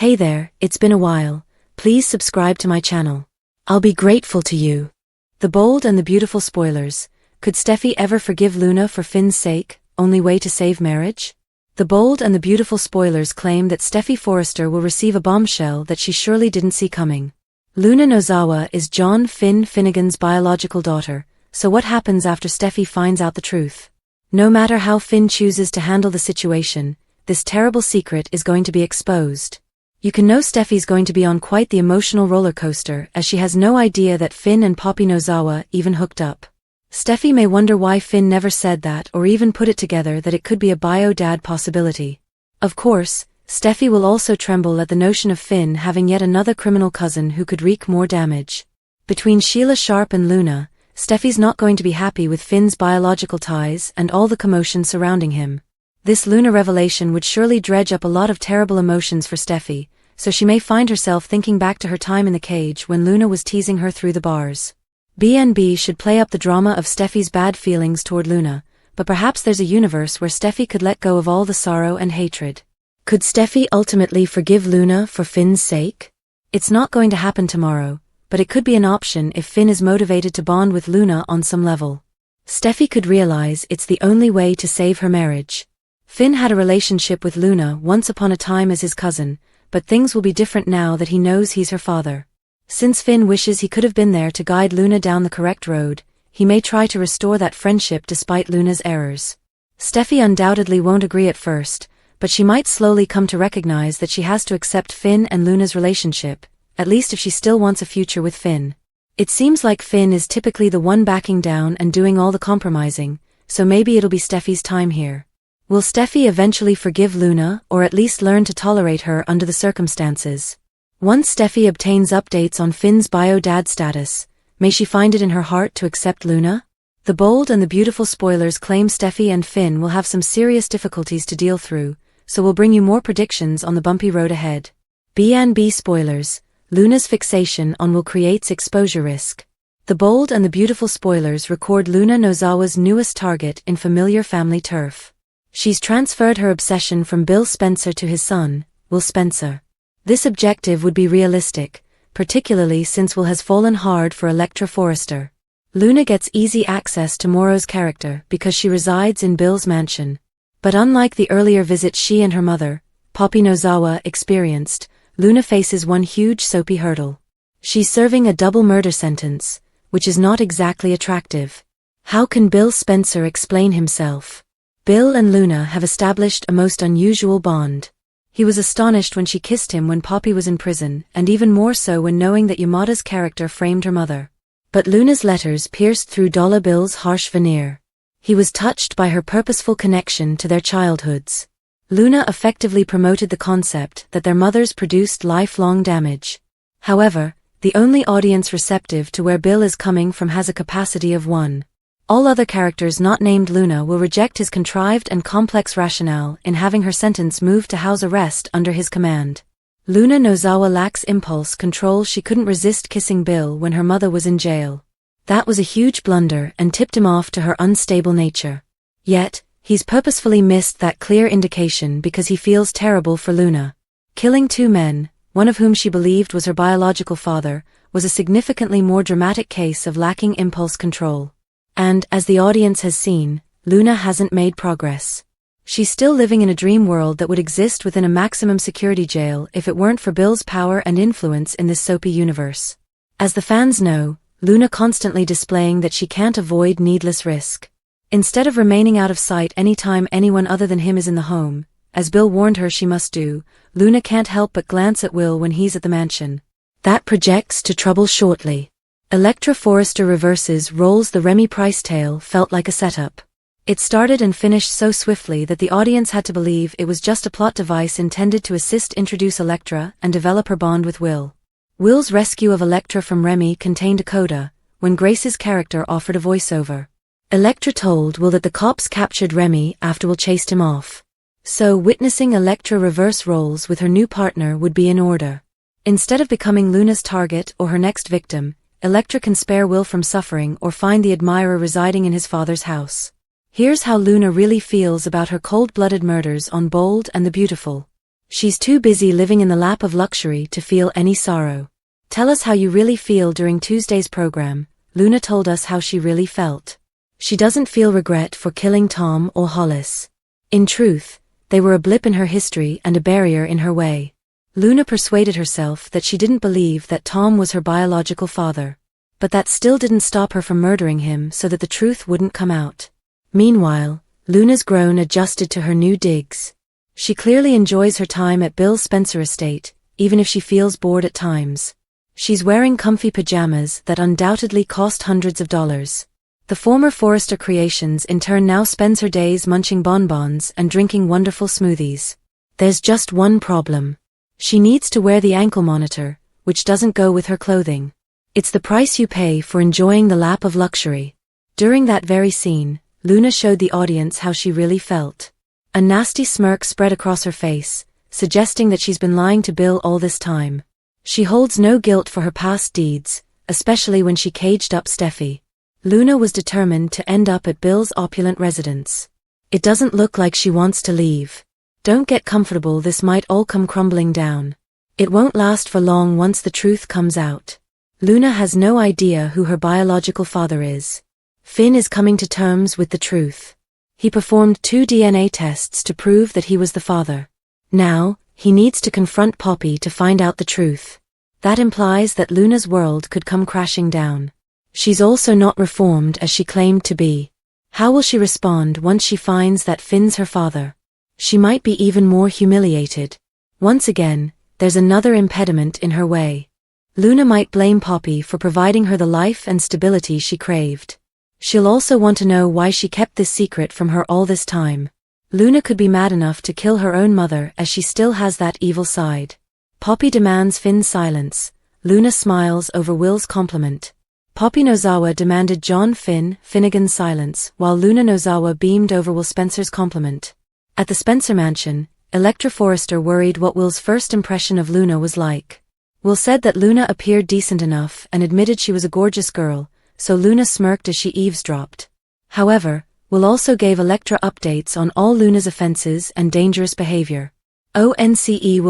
Hey there, it's been a while. Please subscribe to my channel. I'll be grateful to you. The bold and the beautiful spoilers. Could Steffy ever forgive Luna for Finn's sake? Only way to save marriage? The bold and the beautiful spoilers claim that Steffy Forrester will receive a bombshell that she surely didn't see coming. Luna Nozawa is John Finn Finnegan's biological daughter, so what happens after Steffy finds out the truth? No matter how Finn chooses to handle the situation, this terrible secret is going to be exposed. You can know Steffy's going to be on quite the emotional roller coaster, as she has no idea that Finn and Poppy Nozawa even hooked up. Steffy may wonder why Finn never said that or even put it together that it could be a bio-dad possibility. Of course, Steffy will also tremble at the notion of Finn having yet another criminal cousin who could wreak more damage. Between Sheila Sharp and Luna, Steffy's not going to be happy with Finn's biological ties and all the commotion surrounding him. This Luna revelation would surely dredge up a lot of terrible emotions for Steffy, so she may find herself thinking back to her time in the cage when Luna was teasing her through the bars. BNB should play up the drama of Steffy's bad feelings toward Luna, but perhaps there's a universe where Steffy could let go of all the sorrow and hatred. Could Steffy ultimately forgive Luna for Finn's sake? It's not going to happen tomorrow, but it could be an option if Finn is motivated to bond with Luna on some level. Steffy could realize it's the only way to save her marriage. Finn had a relationship with Luna once upon a time as his cousin, but things will be different now that he knows he's her father. Since Finn wishes he could have been there to guide Luna down the correct road, he may try to restore that friendship despite Luna's errors. Steffy undoubtedly won't agree at first, but she might slowly come to recognize that she has to accept Finn and Luna's relationship, at least if she still wants a future with Finn. It seems like Finn is typically the one backing down and doing all the compromising, so maybe it'll be Steffy's time here. Will Steffy eventually forgive Luna or at least learn to tolerate her under the circumstances? Once Steffy obtains updates on Finn's bio-dad status, may she find it in her heart to accept Luna? The bold and the beautiful spoilers claim Steffy and Finn will have some serious difficulties to deal through, so we'll bring you more predictions on the bumpy road ahead. B&B spoilers. Luna's fixation on Will creates exposure risk. The bold and the beautiful spoilers record Luna Nozawa's newest target in familiar family turf. She's transferred her obsession from Bill Spencer to his son, Will Spencer. This objective would be realistic, particularly since Will has fallen hard for Elektra Forrester. Luna gets easy access to Morrow's character because she resides in Bill's mansion. But unlike the earlier visit she and her mother, Poppy Nozawa, experienced, Luna faces one huge soapy hurdle. She's serving a double murder sentence, which is not exactly attractive. How can Bill Spencer explain himself? Bill and Luna have established a most unusual bond. He was astonished when she kissed him when Poppy was in prison, and even more so when knowing that Yamada's character framed her mother. But Luna's letters pierced through Dollar Bill's harsh veneer. He was touched by her purposeful connection to their childhoods. Luna effectively promoted the concept that their mothers produced lifelong damage. However, the only audience receptive to where Bill is coming from has a capacity of 1. All other characters not named Luna will reject his contrived and complex rationale in having her sentence moved to house arrest under his command. Luna Nozawa lacks impulse control. She couldn't resist kissing Bill when her mother was in jail. That was a huge blunder and tipped him off to her unstable nature. Yet, he's purposefully missed that clear indication because he feels terrible for Luna. Killing 2 men, one of whom she believed was her biological father, was a significantly more dramatic case of lacking impulse control. And, as the audience has seen, Luna hasn't made progress. She's still living in a dream world that would exist within a maximum security jail if it weren't for Bill's power and influence in this soapy universe. As the fans know, Luna constantly displaying that she can't avoid needless risk. Instead of remaining out of sight anytime anyone other than him is in the home, as Bill warned her she must do, Luna can't help but glance at Will when he's at the mansion. That projects to trouble shortly. Elektra Forrester reverses roles. The Remy Price tale felt like a setup. It started and finished so swiftly that the audience had to believe it was just a plot device intended to assist introduce Elektra and develop her bond with Will. Will's rescue of Elektra from Remy contained a coda, when Grace's character offered a voiceover. Elektra told Will that the cops captured Remy after Will chased him off. So witnessing Elektra reverse roles with her new partner would be in order. Instead of becoming Luna's target or her next victim, Elektra can spare Will from suffering or find the admirer residing in his father's house. Here's how Luna really feels about her cold-blooded murders on Bold and the Beautiful. She's too busy living in the lap of luxury to feel any sorrow. Tell us how you really feel during Tuesday's program. Luna told us how she really felt. She doesn't feel regret for killing Tom or Hollis. In truth, they were a blip in her history and a barrier in her way. Luna persuaded herself that she didn't believe that Tom was her biological father. But that still didn't stop her from murdering him so that the truth wouldn't come out. Meanwhile, Luna's grown adjusted to her new digs. She clearly enjoys her time at Bill Spencer estate, even if she feels bored at times. She's wearing comfy pajamas that undoubtedly cost hundreds of dollars. The former Forrester Creations in turn now spends her days munching bonbons and drinking wonderful smoothies. There's just one problem. She needs to wear the ankle monitor, which doesn't go with her clothing. It's the price you pay for enjoying the lap of luxury. During that very scene, Luna showed the audience how she really felt. A nasty smirk spread across her face, suggesting that she's been lying to Bill all this time. She holds no guilt for her past deeds, especially when she caged up Steffy. Luna was determined to end up at Bill's opulent residence. It doesn't look like she wants to leave. Don't get comfortable, this might all come crumbling down. It won't last for long once the truth comes out. Luna has no idea who her biological father is. Finn is coming to terms with the truth. He performed 2 DNA tests to prove that he was the father. Now, he needs to confront Poppy to find out the truth. That implies that Luna's world could come crashing down. She's also not reformed as she claimed to be. How will she respond once she finds that Finn's her father? She might be even more humiliated. Once again, there's another impediment in her way. Luna might blame Poppy for providing her the life and stability she craved. She'll also want to know why she kept this secret from her all this time. Luna could be mad enough to kill her own mother as she still has that evil side. Poppy demands Finn's silence. Luna smiles over Will's compliment. Poppy Nozawa demanded John Finnegan's silence, while Luna Nozawa beamed over Will Spencer's compliment. At the Spencer mansion, Electra Forrester worried what Will's first impression of Luna was like. Will said that Luna appeared decent enough and admitted she was a gorgeous girl, so Luna smirked as she eavesdropped. However, Will also gave Electra updates on all Luna's offenses and dangerous behavior. Will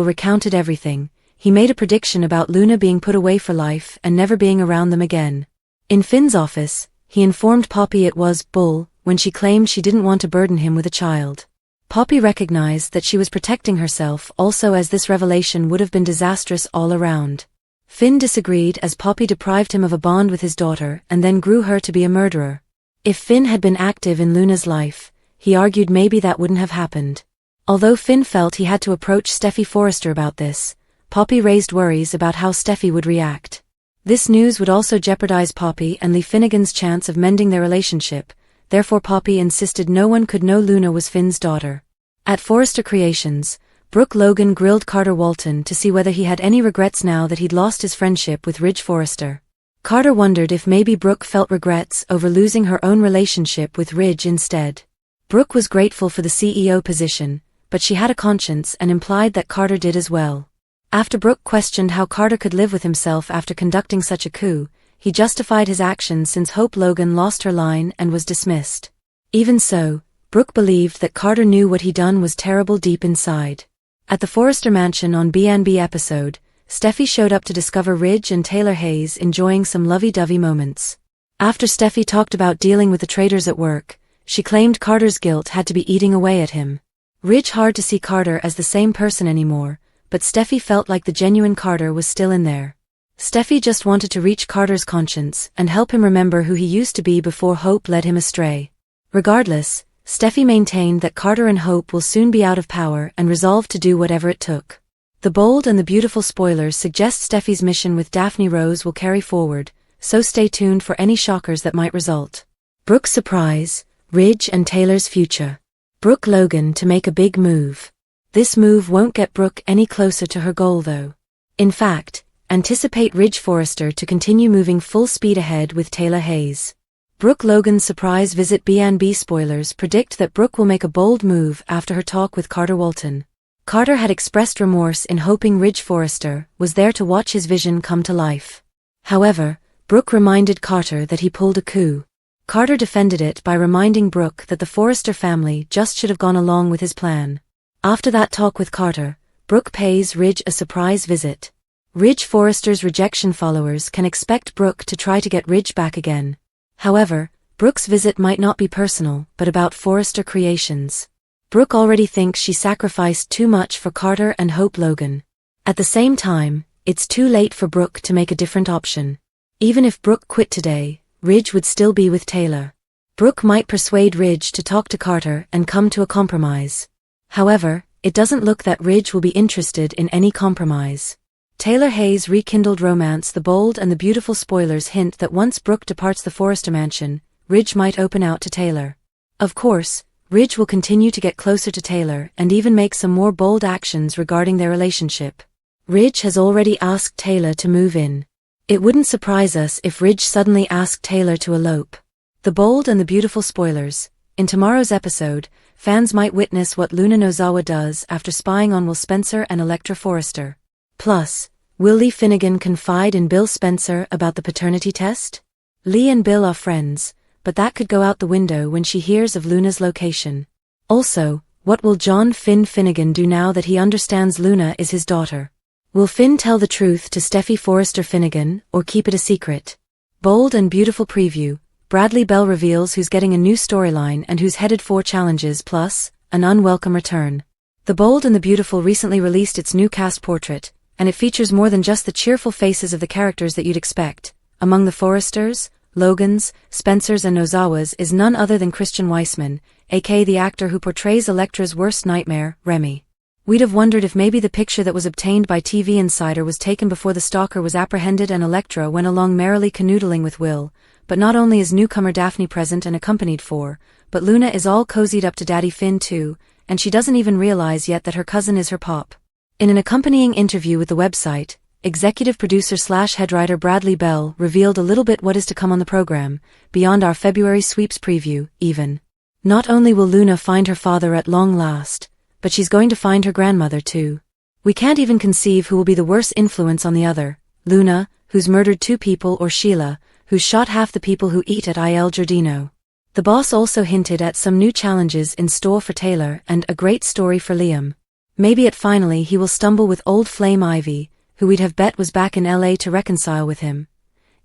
recounted everything. He made a prediction about Luna being put away for life and never being around them again. In Finn's office, he informed Poppy it was bull when she claimed she didn't want to burden him with a child. Poppy recognized that she was protecting herself also, as this revelation would have been disastrous all around. Finn disagreed as Poppy deprived him of a bond with his daughter and then grew her to be a murderer. If Finn had been active in Luna's life, he argued maybe that wouldn't have happened. Although Finn felt he had to approach Steffy Forrester about this, Poppy raised worries about how Steffy would react. This news would also jeopardize Poppy and Lee Finnegan's chance of mending their relationship, therefore Poppy insisted no one could know Luna was Finn's daughter. At Forrester Creations, Brooke Logan grilled Carter Walton to see whether he had any regrets now that he'd lost his friendship with Ridge Forrester. Carter wondered if maybe Brooke felt regrets over losing her own relationship with Ridge instead. Brooke was grateful for the CEO position, but she had a conscience and implied that Carter did as well. After Brooke questioned how Carter could live with himself after conducting such a coup, he justified his actions since Hope Logan lost her line and was dismissed. Even so, Brooke believed that Carter knew what he'd done was terrible deep inside. At the Forrester mansion on B&B episode, Steffy showed up to discover Ridge and Taylor Hayes enjoying some lovey-dovey moments. After Steffy talked about dealing with the traitors at work, she claimed Carter's guilt had to be eating away at him. Ridge hard to see Carter as the same person anymore, but Steffy felt like the genuine Carter was still in there. Steffy just wanted to reach Carter's conscience and help him remember who he used to be before Hope led him astray. Regardless, Steffy maintained that Carter and Hope will soon be out of power and resolved to do whatever it took. The bold and the beautiful spoilers suggest Steffy's mission with Daphne Rose will carry forward, so stay tuned for any shockers that might result. Brooke's surprise, Ridge and Taylor's future. Brooke Logan to make a big move. This move won't get Brooke any closer to her goal though. In fact, anticipate Ridge Forrester to continue moving full speed ahead with Taylor Hayes. Brooke Logan's surprise visit. B&B spoilers predict that Brooke will make a bold move after her talk with Carter Walton. Carter had expressed remorse in hoping Ridge Forrester was there to watch his vision come to life. However, Brooke reminded Carter that he pulled a coup. Carter defended it by reminding Brooke that the Forrester family just should have gone along with his plan. After that talk with Carter, Brooke pays Ridge a surprise visit. Ridge Forrester's rejection followers can expect Brooke to try to get Ridge back again. However, Brooke's visit might not be personal, but about Forrester creations. Brooke already thinks she sacrificed too much for Carter and Hope Logan. At the same time, it's too late for Brooke to make a different option. Even if Brooke quit today, Ridge would still be with Taylor. Brooke might persuade Ridge to talk to Carter and come to a compromise. However, it doesn't look that Ridge will be interested in any compromise. Taylor Hayes' rekindled romance. The bold and the beautiful spoilers hint that once Brooke departs the Forrester mansion, Ridge might open out to Taylor. Of course, Ridge will continue to get closer to Taylor and even make some more bold actions regarding their relationship. Ridge has already asked Taylor to move in. It wouldn't surprise us if Ridge suddenly asked Taylor to elope. The bold and the beautiful spoilers. In tomorrow's episode, fans might witness what Luna Nozawa does after spying on Will Spencer and Electra Forrester. Plus, will Lee Finnegan confide in Bill Spencer about the paternity test? Lee and Bill are friends, but that could go out the window when she hears of Luna's location. Also, what will John Finn Finnegan do now that he understands Luna is his daughter? Will Finn tell the truth to Steffy Forrester Finnegan, or keep it a secret? Bold and beautiful preview. Bradley Bell reveals who's getting a new storyline and who's headed for challenges plus, an unwelcome return. The Bold and the Beautiful recently released its new cast portrait, and it features more than just the cheerful faces of the characters that you'd expect. Among the Forresters, Logans, Spencers and Nozawas is none other than Christian Weissman, aka the actor who portrays Electra's worst nightmare, Remy. We'd have wondered if maybe the picture that was obtained by TV Insider was taken before the stalker was apprehended and Electra went along merrily canoodling with Will, but not only is newcomer Daphne present and accompanied for, but Luna is all cozied up to Daddy Finn too, and she doesn't even realize yet that her cousin is her pop. In an accompanying interview with the website, executive producer/head writer Bradley Bell revealed a little bit what is to come on the program, beyond our February sweeps preview, even. Not only will Luna find her father at long last, but she's going to find her grandmother too. We can't even conceive who will be the worst influence on the other, Luna, who's murdered 2 people, or Sheila, who's shot half the people who eat at Il Giardino. The boss also hinted at some new challenges in store for Taylor and a great story for Liam. Maybe finally he will stumble with old Flame Ivy, who we'd have bet was back in LA to reconcile with him,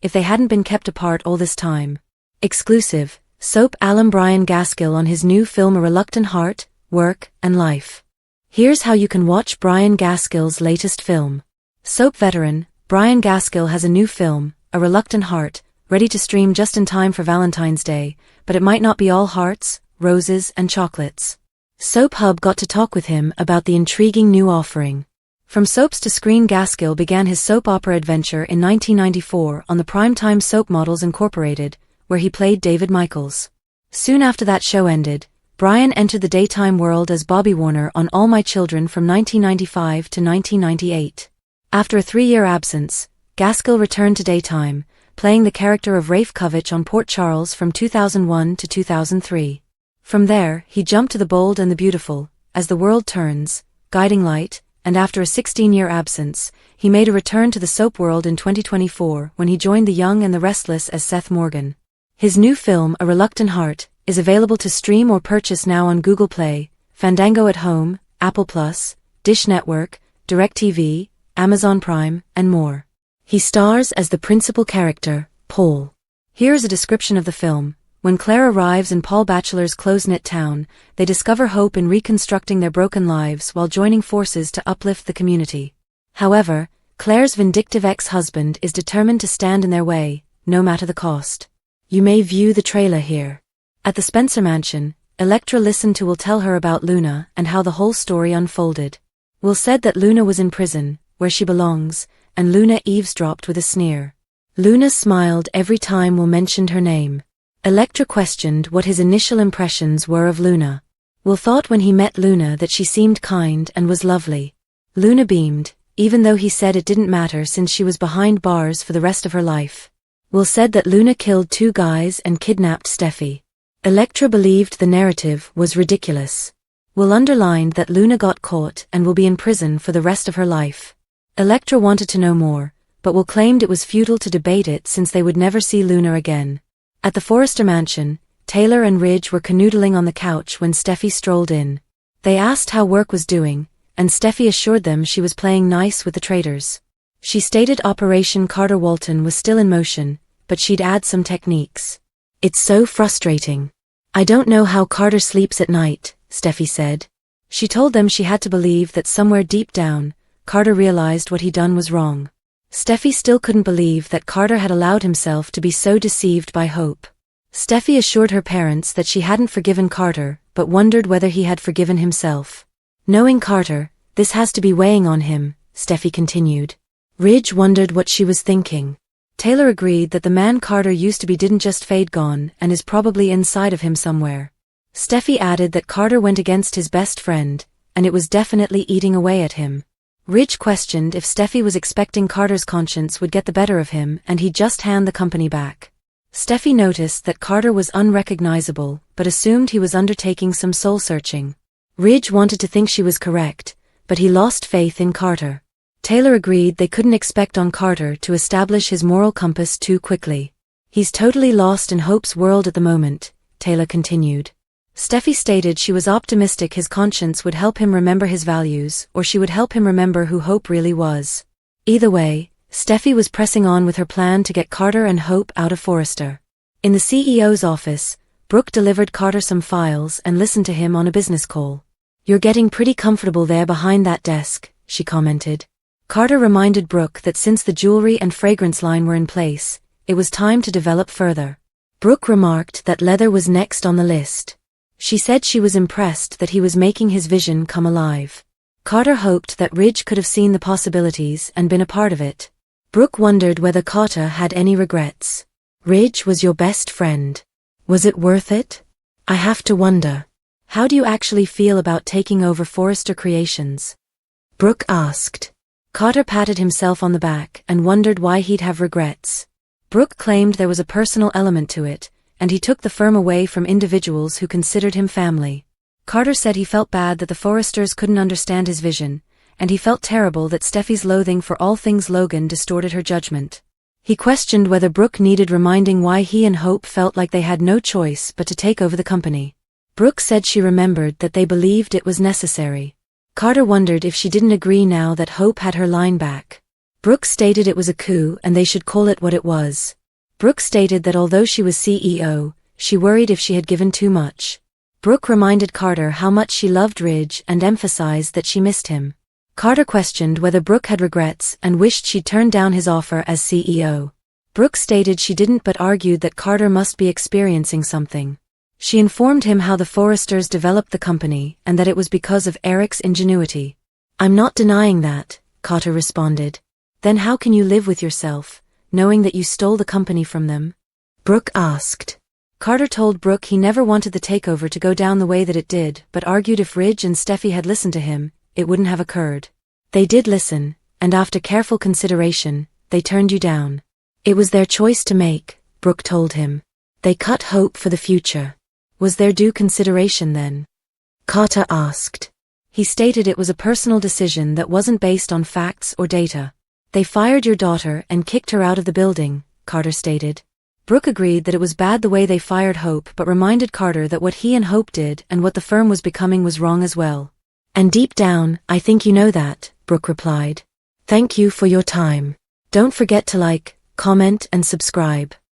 if they hadn't been kept apart all this time. Exclusive, soap alum Brian Gaskill on his new film A Reluctant Heart, Work, and Life. Here's how you can watch Brian Gaskill's latest film. Soap veteran, Brian Gaskill has a new film, A Reluctant Heart, ready to stream just in time for Valentine's Day, but it might not be all hearts, roses, and chocolates. Soap Hub got to talk with him about the intriguing new offering. From soaps to screen, Gaskill began his soap opera adventure in 1994 on the primetime Soap Models Incorporated, where he played David Michaels. Soon after that show ended, Brian entered the daytime world as Bobby Warner on All My Children from 1995 to 1998. After a 3-year absence, Gaskill returned to daytime, playing the character of Rafe Kovich on Port Charles from 2001 to 2003. From there, he jumped to The Bold and the Beautiful, As the World Turns, Guiding Light, and after a 16-year absence, he made a return to the soap world in 2024 when he joined The Young and the Restless as Seth Morgan. His new film, A Reluctant Heart, is available to stream or purchase now on Google Play, Fandango at Home, Apple Plus, Dish Network, DirecTV, Amazon Prime, and more. He stars as the principal character, Paul. Here is a description of the film. When Claire arrives in Paul Batchelor's close-knit town, they discover hope in reconstructing their broken lives while joining forces to uplift the community. However, Claire's vindictive ex-husband is determined to stand in their way, no matter the cost. You may view the trailer here. At the Spencer mansion, Electra listened to Will tell her about Luna and how the whole story unfolded. Will said that Luna was in prison, where she belongs, and Luna eavesdropped with a sneer. Luna smiled every time Will mentioned her name. Electra questioned what his initial impressions were of Luna. Will thought when he met Luna that she seemed kind and was lovely. Luna beamed, even though he said it didn't matter since she was behind bars for the rest of her life. Will said that Luna killed 2 guys and kidnapped Steffy. Electra believed the narrative was ridiculous. Will underlined that Luna got caught and will be in prison for the rest of her life. Electra wanted to know more, but Will claimed it was futile to debate it since they would never see Luna again. At the Forrester mansion, Taylor and Ridge were canoodling on the couch when Steffy strolled in. They asked how work was doing, and Steffy assured them she was playing nice with the traitors. She stated Operation Carter Walton was still in motion, but she'd add some techniques. It's so frustrating. I don't know how Carter sleeps at night, Steffy said. She told them she had to believe that somewhere deep down, Carter realized what he'd done was wrong. Steffy still couldn't believe that Carter had allowed himself to be so deceived by Hope. Steffy assured her parents that she hadn't forgiven Carter, but wondered whether he had forgiven himself. Knowing Carter, this has to be weighing on him, Steffy continued. Ridge wondered what she was thinking. Taylor agreed that the man Carter used to be didn't just fade gone and is probably inside of him somewhere. Steffy added that Carter went against his best friend, and it was definitely eating away at him. Ridge questioned if Steffy was expecting Carter's conscience would get the better of him and he'd just hand the company back. Steffy noticed that Carter was unrecognizable, but assumed he was undertaking some soul-searching. Ridge wanted to think she was correct, but he lost faith in Carter. Taylor agreed they couldn't expect on Carter to establish his moral compass too quickly. He's totally lost in Hope's world at the moment, Taylor continued. Steffy stated she was optimistic his conscience would help him remember his values, or she would help him remember who Hope really was. Either way, Steffy was pressing on with her plan to get Carter and Hope out of Forrester. In the CEO's office, Brooke delivered Carter some files and listened to him on a business call. You're getting pretty comfortable there behind that desk, she commented. Carter reminded Brooke that since the jewelry and fragrance line were in place, it was time to develop further. Brooke remarked that leather was next on the list. She said she was impressed that he was making his vision come alive. Carter hoped that Ridge could have seen the possibilities and been a part of it. Brooke wondered whether Carter had any regrets. Ridge was your best friend. Was it worth it? I have to wonder. How do you actually feel about taking over Forrester Creations? Brooke asked. Carter patted himself on the back and wondered why he'd have regrets. Brooke claimed there was a personal element to it, and he took the firm away from individuals who considered him family. Carter said he felt bad that the Forresters couldn't understand his vision, and he felt terrible that Steffy's loathing for all things Logan distorted her judgment. He questioned whether Brooke needed reminding why he and Hope felt like they had no choice but to take over the company. Brooke said she remembered that they believed it was necessary. Carter wondered if she didn't agree now that Hope had her line back. Brooke stated it was a coup and they should call it what it was. Brooke stated that although she was CEO, she worried if she had given too much. Brooke reminded Carter how much she loved Ridge and emphasized that she missed him. Carter questioned whether Brooke had regrets and wished she'd turned down his offer as CEO. Brooke stated she didn't but argued that Carter must be experiencing something. She informed him how the Forresters developed the company and that it was because of Eric's ingenuity. I'm not denying that, Carter responded. Then how can you live with yourself, knowing that you stole the company from them? Brooke asked. Carter told Brooke he never wanted the takeover to go down the way that it did, but argued if Ridge and Steffy had listened to him, it wouldn't have occurred. They did listen, and after careful consideration, they turned you down. It was their choice to make, Brooke told him. They cut Hope for the future. Was there due consideration then? Carter asked. He stated it was a personal decision that wasn't based on facts or data. They fired your daughter and kicked her out of the building, Carter stated. Brooke agreed that it was bad the way they fired Hope but reminded Carter that what he and Hope did and what the firm was becoming was wrong as well. And deep down, I think you know that, Brooke replied. Thank you for your time. Don't forget to like, comment and subscribe.